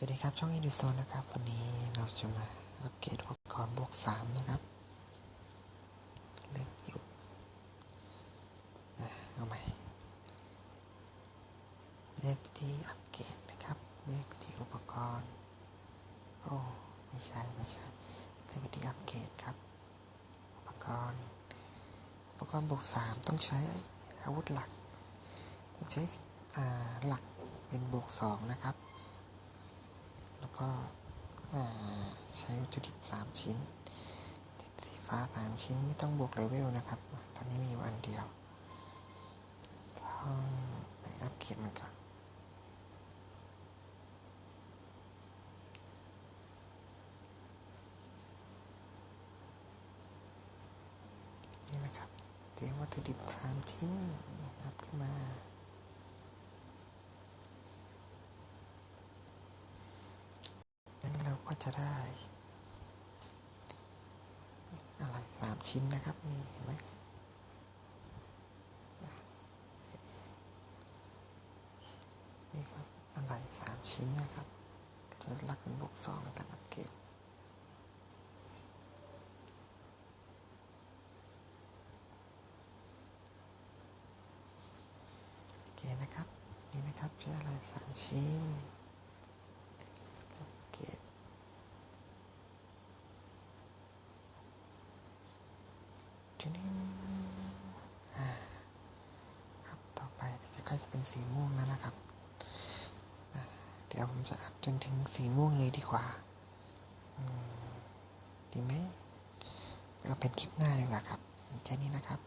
สวัสดีครับช่องอินดิโซนนะครับวันนี้เราจะมาอัปเกรดอุปกรณ์บวก3นะครับเลือกอยู่เอาใหม่เลือกวิธีอัปเกรดนะครับเลือกวิธีอุปกรณ์ไม่ใช่เลือกวิธีอัปเกรดครับอุปกรณ์บวก3ต้องใช้อาวุธหลักต้องใช้หลักเป็นบวก2นะครับแล้วก็ใช้วัตถุดิบ3ชิ้นสีฟ้า3ชิ้นไม่ต้องบวกเลเวลนะครับตอนนี้มีอยู่อันเดียวต้องไปอัปเกรดมันก่อนนี่นะครับเตรียมวัตถุดิบ3ชิ้นอัพขึ้นมานั้นเราก็จะได้อะไร3ชิ้นนะครับนี่เห็นไหมนี่ครับอะไร3ชิ้นนะครับจะลักเป็นบวก2ในการอัปเกรดโอเคนะครับนี่นะครับใช้อะไร3ชิ้นอัปเกรดจุดนี้ครับต่อไปใกล้จะเป็นสีม่วงแล้วนะครับเดี๋ยวผมจะอัพจนถึงสีม่วงเลยดีกว่าดีไหมเอาเป็นคลิปหน้าดีกว่าครับแค่นี้นะครับ